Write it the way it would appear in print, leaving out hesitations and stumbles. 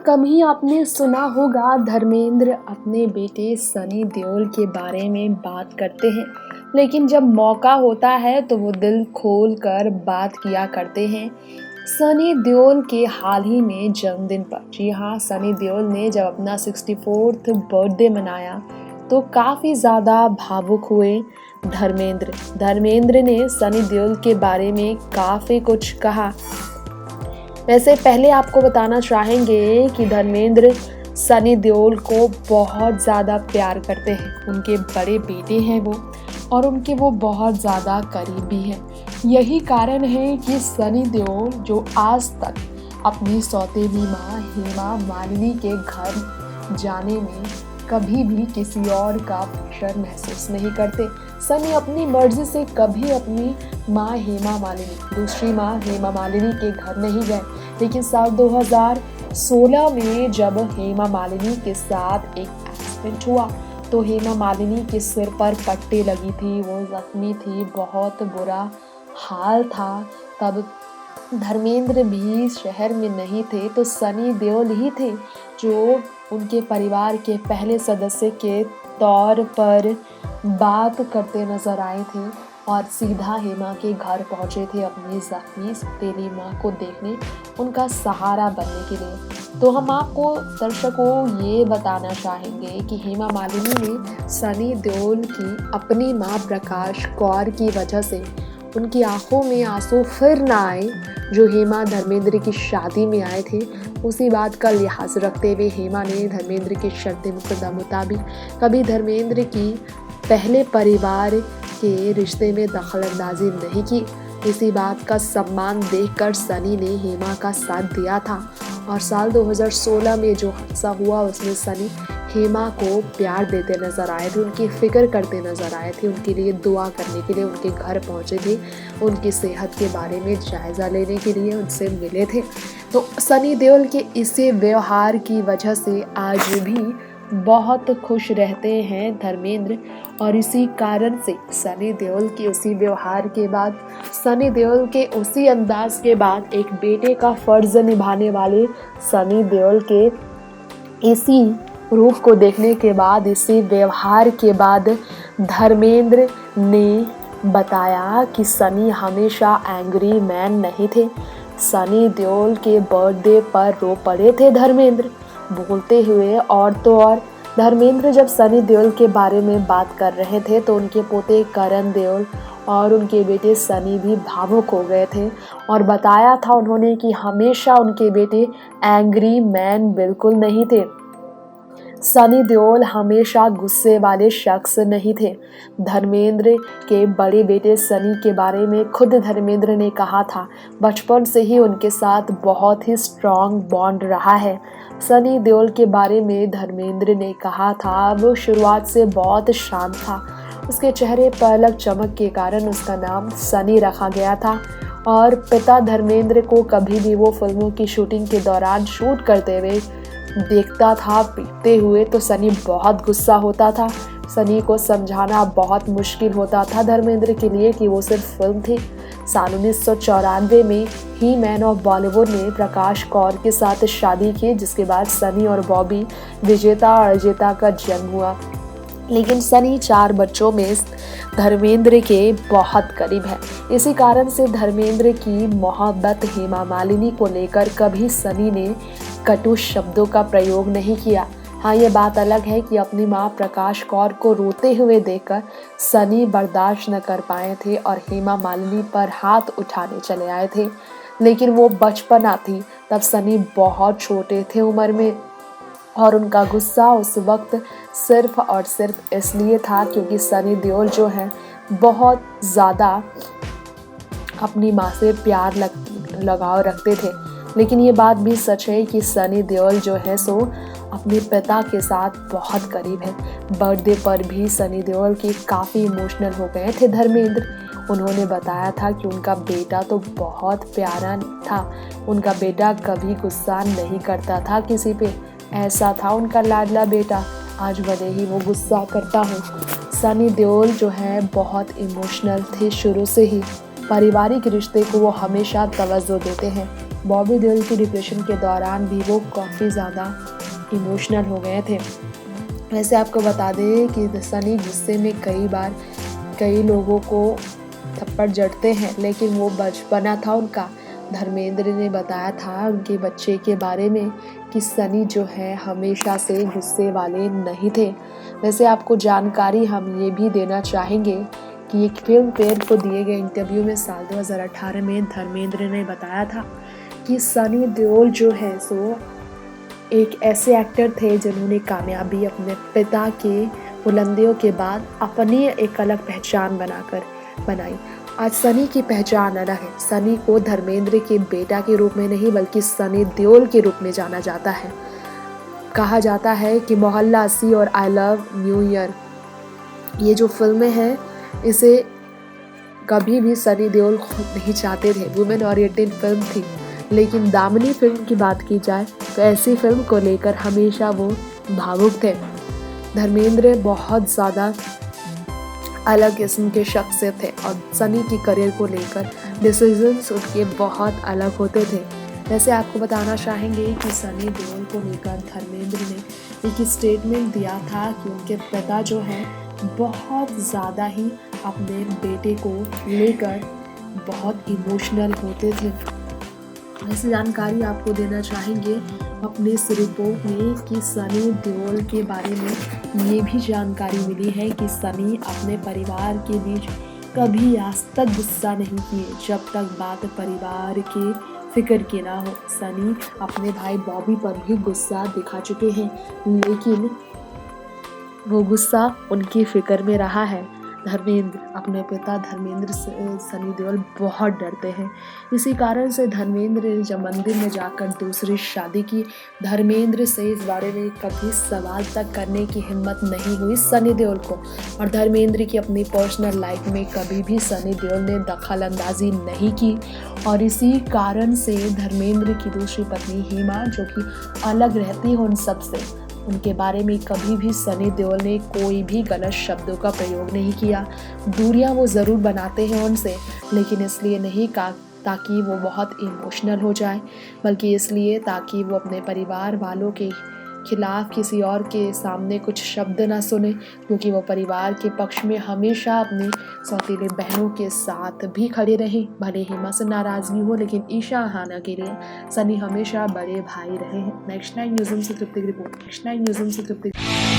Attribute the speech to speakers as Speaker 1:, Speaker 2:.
Speaker 1: कम ही आपने सुना होगा धर्मेंद्र अपने बेटे सनी देओल के बारे में बात करते हैं, लेकिन जब मौका होता है तो वो दिल खोल कर बात किया करते हैं। सनी देओल के हाल ही में जन्मदिन पर, जी हाँ, सनी देओल ने जब अपना 64th बर्थडे मनाया तो काफ़ी ज़्यादा भावुक हुए धर्मेंद्र ने सनी देओल के बारे में काफ़ी कुछ कहा। वैसे पहले आपको बताना चाहेंगे कि धर्मेंद्र सनी देओल को बहुत ज़्यादा प्यार करते हैं। उनके बड़े बेटे हैं वो, और उनके वो बहुत ज़्यादा करीबी हैं। यही कारण है कि सनी देओल जो आज तक अपनी सौतेली माँ हेमा मालिनी के घर जाने में कभी भी किसी और का प्रेशर महसूस नहीं करते। सनी अपनी मर्जी से कभी अपनी दूसरी माँ हेमा मालिनी के घर नहीं गए, लेकिन साल 2016 में जब हेमा मालिनी के साथ एक एक्सीडेंट हुआ तो हेमा मालिनी के सिर पर पट्टी लगी थी, वो जख्मी थी, बहुत बुरा हाल था। तब धर्मेंद्र भी शहर में नहीं थे, तो सनी देओल ही थे जो उनके परिवार के पहले सदस्य के तौर पर बात करते नजर आए थे और सीधा हेमा के घर पहुंचे थे अपनी जख्मी सौतेली माँ को देखने, उनका सहारा बनने के लिए। तो हम आपको दर्शकों ये बताना चाहेंगे कि हेमा मालिनी ने सनी देओल की अपनी माँ प्रकाश कौर की वजह से उनकी आंखों में आंसू फिर ना आए जो हेमा धर्मेंद्र की शादी में आए थे। उसी बात का लिहाज रखते हुए हेमा ने धर्मेंद्र के शर्त मुताबिक कभी धर्मेंद्र की पहले परिवार के रिश्ते में दखलंदाजी नहीं की। इसी बात का सम्मान देखकर सनी ने हेमा का साथ दिया था, और साल 2016 में जो हादसा हुआ उसमें सनी हेमा को प्यार देते नजर आए थे, उनकी फिक्र करते नजर आए थे, उनके लिए दुआ करने के लिए उनके घर पहुंचे थे, उनकी सेहत के बारे में जायज़ा लेने के लिए उनसे मिले थे। तो सनी देओल के इसी व्यवहार की वजह से आज भी बहुत खुश रहते हैं धर्मेंद्र, और इसी कारण से सनी देओल के उसी व्यवहार के बाद, सनी देओल के उसी अंदाज के बाद, एक बेटे का फर्ज निभाने वाले सनी देओल के इसी रूप को देखने के बाद, इसी व्यवहार के बाद धर्मेंद्र ने बताया कि सनी हमेशा एंग्री मैन नहीं थे। सनी देओल के बर्थडे पर रो पड़े थे धर्मेंद्र बोलते हुए। और तो और धर्मेंद्र जब सनी देओल के बारे में बात कर रहे थे तो उनके पोते करण देओल और उनके बेटे सनी भी भावुक हो गए थे, और बताया था उन्होंने कि हमेशा उनके बेटे एंग्री मैन बिल्कुल नहीं थे। सनी देओल हमेशा गुस्से वाले शख्स नहीं थे। धर्मेंद्र के बड़े बेटे सनी के बारे में खुद धर्मेंद्र ने कहा था, बचपन से ही उनके साथ बहुत ही स्ट्रॉन्ग बॉन्ड रहा है। सनी देओल के बारे में धर्मेंद्र ने कहा था, वो शुरुआत से बहुत शांत था, उसके चेहरे पर अलग चमक के कारण उसका नाम सनी रखा गया था। और पिता धर्मेंद्र को कभी भी वो फिल्मों की शूटिंग के दौरान शूट करते हुए देखता था पीटते हुए तो सनी बहुत गुस्सा होता था। सनी को समझाना बहुत मुश्किल होता था धर्मेंद्र के लिए कि वो सिर्फ फिल्म थी। साल 1994 में ही मैन ऑफ बॉलीवुड ने प्रकाश कौर के साथ शादी की, जिसके बाद सनी और बॉबी विजेता और अजेता का जन्म हुआ। लेकिन सनी 4 बच्चों में धर्मेंद्र के बहुत करीब है। इसी कारण से धर्मेंद्र की मोहब्बत हेमा मालिनी को लेकर कभी सनी ने कटु शब्दों का प्रयोग नहीं किया। हाँ, ये बात अलग है कि अपनी माँ प्रकाश कौर को रोते हुए देखकर सनी बर्दाश्त न कर पाए थे और हेमा मालिनी पर हाथ उठाने चले आए थे। लेकिन वो बचपना थी, तब सनी बहुत छोटे थे उम्र में, और उनका गुस्सा उस वक्त सिर्फ और सिर्फ इसलिए था क्योंकि सनी देओल जो है बहुत ज़्यादा अपनी माँ से प्यार लगाव रखते थे। लेकिन ये बात भी सच है कि सनी देओल जो है सो अपने पिता के साथ बहुत करीब है। बर्थडे पर भी सनी देओल की काफ़ी इमोशनल हो गए थे धर्मेंद्र। उन्होंने बताया था कि उनका बेटा तो बहुत प्यारा था, उनका बेटा कभी गुस्सा नहीं करता था किसी पे, ऐसा था उनका लाडला बेटा, आज भले ही वो गुस्सा करता हो। सनी देओल जो है बहुत इमोशनल थे शुरू से ही, पारिवारिक रिश्ते को वो हमेशा तवज्जो देते हैं। बॉबी देओल की डिप्रेशन के दौरान भी वो काफ़ी ज़्यादा इमोशनल हो गए थे। वैसे आपको बता दें कि सनी गुस्से में कई बार कई लोगों को थप्पड़ जड़ते हैं, लेकिन वो बचपना था उनका। धर्मेंद्र ने बताया था उनके बच्चे के बारे में कि सनी जो है हमेशा से गुस्से वाले नहीं थे। वैसे आपको जानकारी हम ये भी देना चाहेंगे कि एक फिल्म फेयर को दिए गए इंटरव्यू में साल 2018 में धर्मेंद्र ने बताया था कि सनी देओल जो है सो एक ऐसे एक्टर थे जिन्होंने कामयाबी अपने पिता के बुलंदियों के बाद अपनी एक अलग पहचान बनाई। आज सनी की पहचान अलग है। सनी को धर्मेंद्र के बेटा के रूप में नहीं बल्कि सनी देओल के रूप में जाना जाता है। कहा जाता है कि मोहल्ला 80 और आई लव न्यू ईयर ये जो फिल्में हैं इसे कभी भी सनी देओल खुद नहीं चाहते थे। वुमेन ओरिएंटेड फिल्म थी, लेकिन दामिनी फिल्म की बात की जाए तो ऐसी फिल्म को लेकर हमेशा वो भावुक थे। धर्मेंद्र बहुत ज़्यादा अलग किस्म के शख्सियत थे और सनी की करियर को लेकर डिसीजंस उनके बहुत अलग होते थे। वैसे आपको बताना चाहेंगे कि सनी देओल को लेकर धर्मेंद्र ने एक स्टेटमेंट दिया था कि उनके पिता जो हैं बहुत ज़्यादा ही अपने बेटे को लेकर बहुत इमोशनल होते थे। ऐसी जानकारी आपको देना चाहेंगे अपने इस रिपोर्ट में कि सनी देओल के बारे में ये भी जानकारी मिली है कि सनी अपने परिवार के बीच कभी आज तक गुस्सा नहीं किए जब तक बात परिवार के फिक्र की ना हो। सनी अपने भाई बॉबी पर भी गुस्सा दिखा चुके हैं, लेकिन वो गुस्सा उनकी फिक्र में रहा है। धर्मेंद्र अपने पिता धर्मेंद्र से सनी देओल बहुत डरते हैं। इसी कारण से धर्मेंद्र ने जब मंदिर में जाकर दूसरी शादी की, धर्मेंद्र से इस बारे में कभी सवाल तक करने की हिम्मत नहीं हुई सनी देओल को। और धर्मेंद्र की अपनी पर्सनल लाइफ में कभी भी सनी देओल ने दखल अंदाजी नहीं की। और इसी कारण से धर्मेंद्र की दूसरी पत्नी हेमा, जो कि अलग रहती है उन सब से, उनके बारे में कभी भी सनी देओल ने कोई भी गलत शब्दों का प्रयोग नहीं किया। दूरियां वो ज़रूर बनाते हैं उनसे, लेकिन इसलिए नहीं ताकि वो बहुत इमोशनल हो जाए, बल्कि इसलिए ताकि वो अपने परिवार वालों के खिलाफ किसी और के सामने कुछ शब्द ना सुने, क्योंकि वो परिवार के पक्ष में हमेशा अपनी सौतेली बहनों के साथ भी खड़े रहे। भले हेमा से नाराज़गी हो, लेकिन ईशा अहाना के लिए सनी हमेशा बड़े भाई रहे हैं। नेक्स्ट 9 न्यूज़ से तृप्ति की रिपोर्ट।